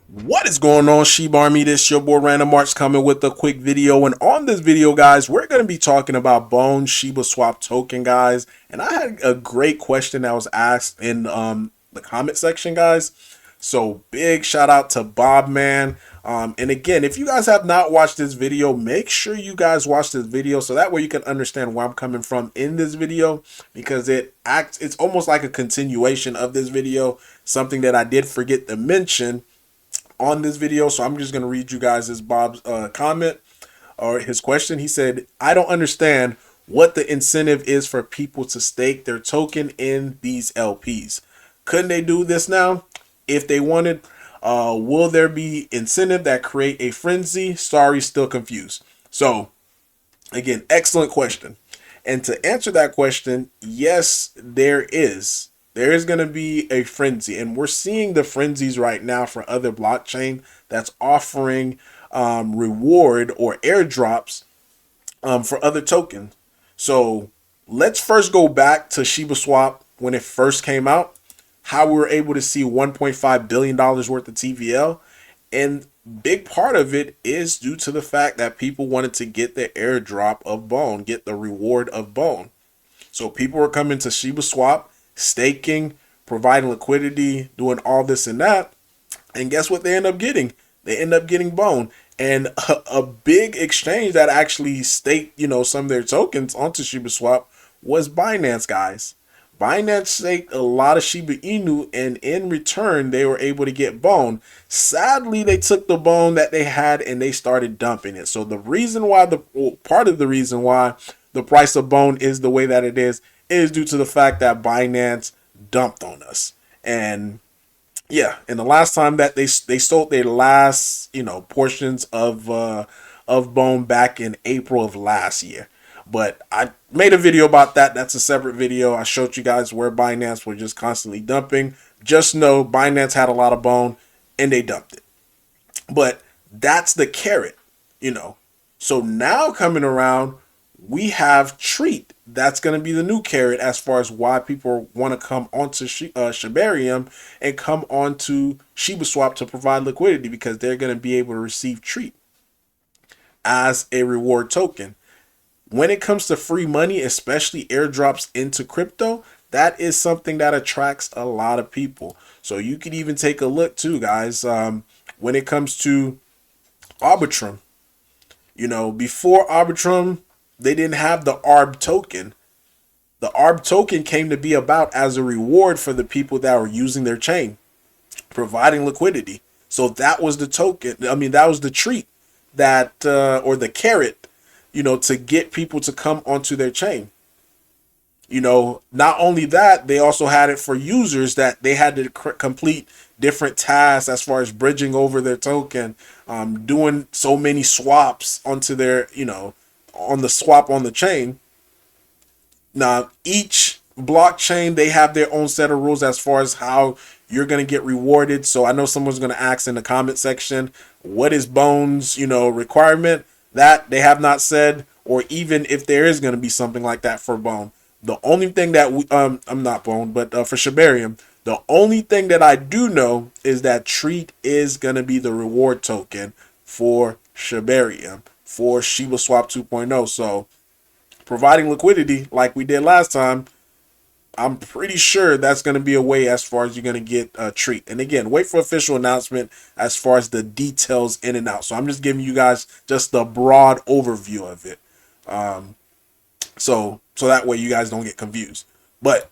What is going on, Shib Army? This your boy Random Arts coming with a quick video. And on this video, guys, we're going to be talking about Bone Shiba Swap token, guys. And I had a great question that was asked in the comment section, guys. So big shout out to Bob, man. And again, if you guys have not watched this video, make sure you guys watch this video so that way you can understand where I'm coming from in this video, because it's almost like a continuation of this video, something that I did forget to mention on this video. So I'm just going to read you guys this Bob's comment or his question. He said, I don't understand what the incentive is for people to stake their token in these LPs. Couldn't they do this now if they wanted? Will there be incentive that create a frenzy? Sorry, still confused. So again, excellent question. And to answer that question, yes, there is. There is going to be a frenzy, and we're seeing the frenzies right now for other blockchain that's offering reward or airdrops for other tokens. So let's first go back to Shiba Swap when it first came out, how we were able to see $1.5 billion worth of TVL. And big part of it is due to the fact that people wanted to get the airdrop of Bone, get the reward of Bone. So people were coming to Shiba Swap, staking, providing liquidity, doing all this and that. And guess what they end up getting? They end up getting Bone. And a big exchange that actually staked, some of their tokens onto Shiba Swap was Binance, guys. Binance staked a lot of Shiba Inu, and in return, they were able to get Bone. Sadly, they took the Bone that they had and they started dumping it. So the reason why, part of the reason why the price of Bone is the way that it is due to the fact that Binance dumped on us. And yeah, and the last time that they sold their last, portions of Bone back in April of last year. But I made a video about that. That's a separate video. I showed you guys where Binance were just constantly dumping. Just know Binance had a lot of Bone and they dumped it. But that's the carrot. So now coming around, we have Treat. That's going to be the new carrot as far as why people want to come onto Shibarium and come onto Shiba Swap to provide liquidity, because they're going to be able to receive Treat as a reward token. When it comes to free money, especially airdrops into crypto, that is something that attracts a lot of people. So you could even take a look too, guys, when it comes to Arbitrum. Before Arbitrum, they didn't have the ARB token. The ARB token came to be about as a reward for the people that were using their chain, providing liquidity. So that was the token. That was the treat that, or the carrot, to get people to come onto their chain. Not only that, they also had it for users that they had to complete different tasks as far as bridging over their token, doing so many swaps onto their, on the swap on the chain. Now, each blockchain, they have their own set of rules as far as how you're going to get rewarded. So I know someone's going to ask in the comment section, what is Bone's, requirement? That they have not said, or even if there is going to be something like that for Bone. The only thing that I'm not Bone, but for Shibarium, the only thing that I do know is that Treat is going to be the reward token for Shibarium, for Shiba Swap 2.0. So providing liquidity like we did last time, I'm pretty sure that's going to be a way as far as you're going to get a Treat. And again, wait for official announcement as far as the details in and out. So I'm just giving you guys just the broad overview of it. So that way you guys don't get confused. But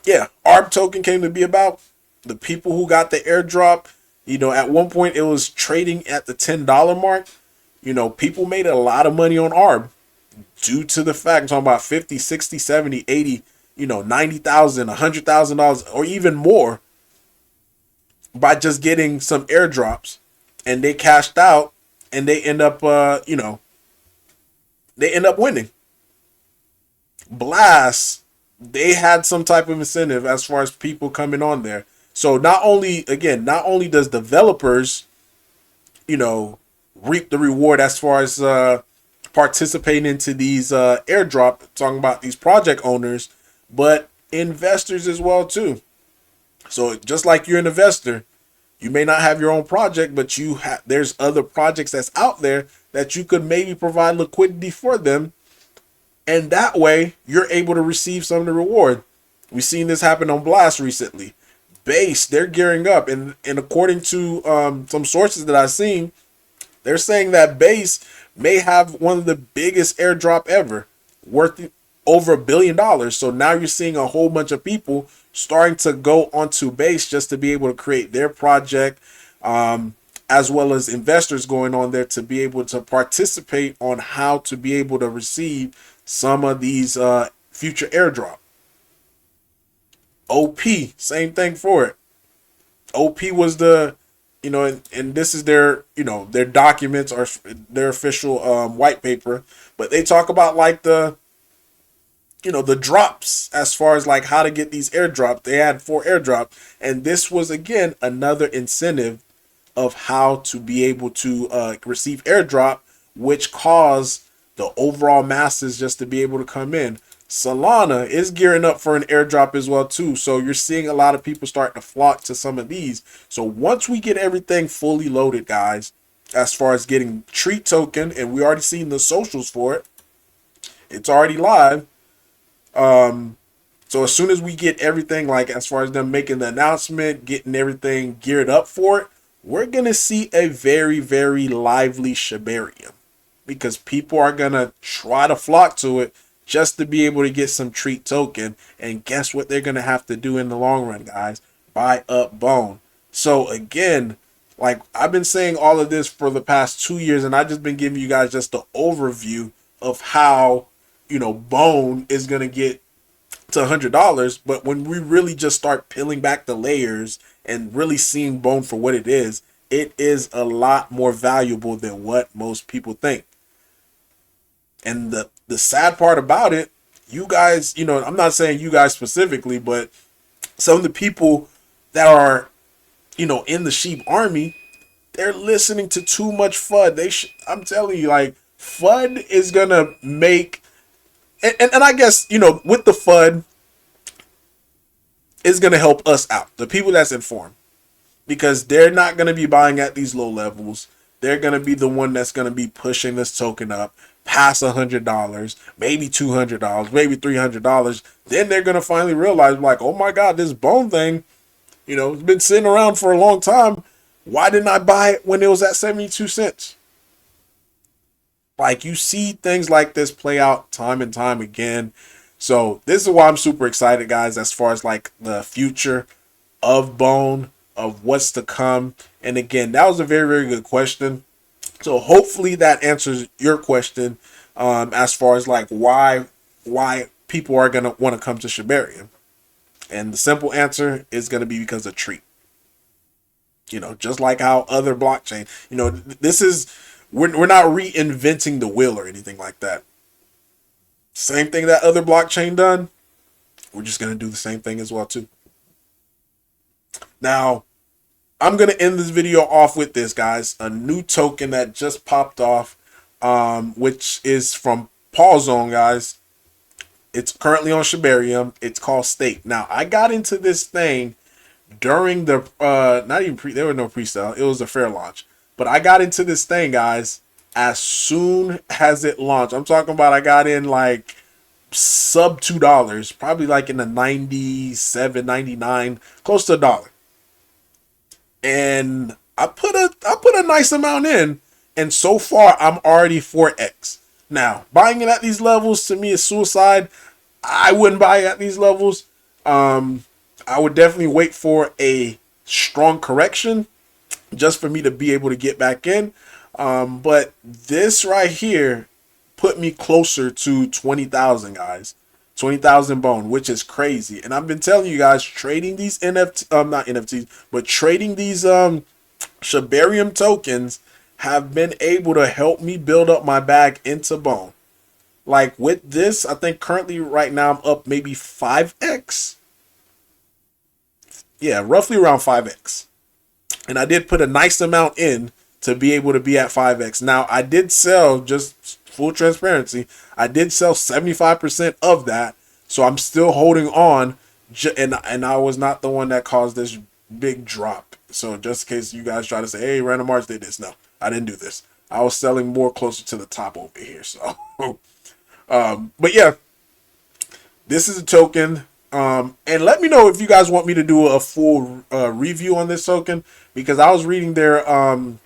yeah, ARB token came to be about the people who got the airdrop. At one point it was trading at the $10 mark. People made a lot of money on ARB due to the fact, I'm talking about 50, 60, 70, 80, $90,000, $100,000, or even more by just getting some airdrops, and they cashed out and they end up, they end up winning. Blast, they had some type of incentive as far as people coming on there. So not only does developers, reap the reward as far as participating into these airdrop, talking about these project owners, but investors as well too. So just like you're an investor, You may not have your own project, but there's other projects that's out there that you could maybe provide liquidity for them, and that way you're able to receive some of the reward. We've seen this happen on Blast recently. Base, they're gearing up, and according to some sources that I've seen, they're saying that Base may have one of the biggest airdrop ever, worth over $1 billion. So now you're seeing a whole bunch of people starting to go onto Base just to be able to create their project, as well as investors going on there to be able to participate on how to be able to receive some of these future airdrop. OP, same thing for it. OP was the, and this is their, their documents or their official white paper, but they talk about like the drops as far as like how to get these airdrops. They had 4 airdrops, and this was again another incentive of how to be able to receive airdrop, which caused the overall masses just to be able to come in. Solana is gearing up for an airdrop as well too. So you're seeing a lot of people starting to flock to some of these. So once we get everything fully loaded, guys, as far as getting Treat token, and we already seen the socials for it, it's already live. So as soon as we get everything, like as far as them making the announcement, getting everything geared up for it, we're going to see a very, very lively Shibarium, because people are going to try to flock to it just to be able to get some Treat token. And guess what they're going to have to do in the long run, guys? Buy up Bone. So again, like I've been saying all of this for the past 2 years, and I've just been giving you guys just the overview of how, Bone is going to get to $100. But when we really just start peeling back the layers and really seeing Bone for what it is a lot more valuable than what most people think. And the sad part about it, you guys, I'm not saying you guys specifically, but some of the people that are, in the Shib army, they're listening to too much FUD. I'm telling you, like, FUD is gonna make, and I guess, with the FUD, is gonna help us out, the people that's informed, because they're not gonna be buying at these low levels. They're gonna be the one that's gonna be pushing this token up past $100, maybe $200, maybe $300. Then they're gonna finally realize, like, oh my God, this Bone thing, it's been sitting around for a long time. Why didn't I buy it when it was at 72 cents? Like, you see things like this play out time and time again. So this is why I'm super excited, guys, as far as like the future of Bone, of what's to come. And again, that was a very, very good question. So hopefully that answers your question, as far as like why people are going to want to come to Shibarium. And the simple answer is going to be because of Treat. Just like how other blockchain, this is, we're not reinventing the wheel or anything like that. Same thing that other blockchain done, we're just going to do the same thing as well too. Now, I'm going to end this video off with this, guys. A new token that just popped off, which is from Paul Zone, guys. It's currently on Shibarium. It's called State. Now, I got into this thing during the, there was no pre-sale. It was a fair launch. But I got into this thing, guys, as soon as it launched. I'm talking about I got in like sub $2, probably like in the 97, 99, close to $1. And I put a nice amount in, and so far I'm already 4x. Now, buying it at these levels to me is suicide. I wouldn't buy it at these levels. I would definitely wait for a strong correction just for me to be able to get back in. But this right here put me closer to 20,000, guys. 20,000 Bone, which is crazy. And I've been telling you guys, trading these not NFTs, but trading these Shibarium tokens have been able to help me build up my bag into Bone. Like with this, I think currently right now I'm up maybe 5x. Yeah, roughly around 5x. And I did put a nice amount in to be able to be at 5x. Now, I did sell, just full transparency, I did sell 75% of that. So I'm still holding on. And I was not the one that caused this big drop. So just in case you guys try to say, hey, Random March did this. No, I didn't do this. I was selling more closer to the top over here. So, but yeah, this is a token. And let me know if you guys want me to do a full review on this token, because I was reading there, some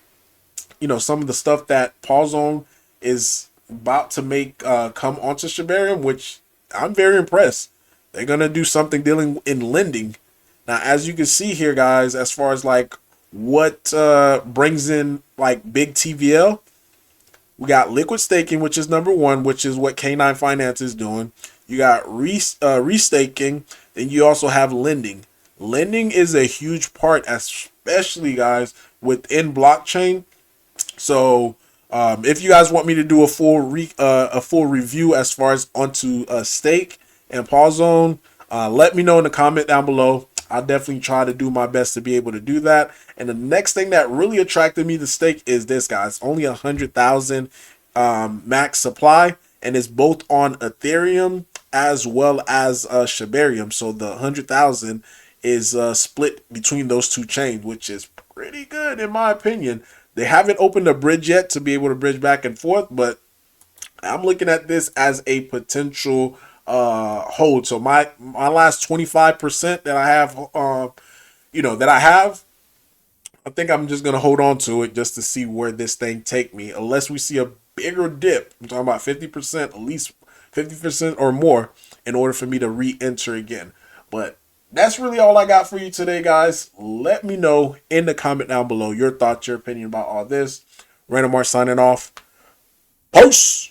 of the stuff that Paulzone is about to make come onto Shibarium, which I'm very impressed. They're gonna do something dealing in lending. Now, as you can see here, guys, as far as like what brings in like big TVL, we got liquid staking, which is number one, which is what K9 Finance is doing. You got restaking, then you also have lending. Lending is a huge part, especially guys within blockchain. So if you guys want me to do a full review as far as onto stake and Paulzone, let me know in the comment down below. I'll definitely try to do my best to be able to do that. And the next thing that really attracted me to stake is this, guys. Only 100,000 max supply, and it's both on Ethereum as well as Shibarium. So the 100,000 is split between those two chains, which is pretty good in my opinion. They haven't opened a bridge yet to be able to bridge back and forth, but I'm looking at this as a potential hold. So my last 25% that I have, I think I'm just gonna hold on to it just to see where this thing take me. Unless we see a bigger dip, I'm talking about 50%, at least 50% or more, in order for me to re-enter again. But that's really all I got for you today, guys. Let me know in the comment down below your thoughts, your opinion about all this. Random March signing off. Peace.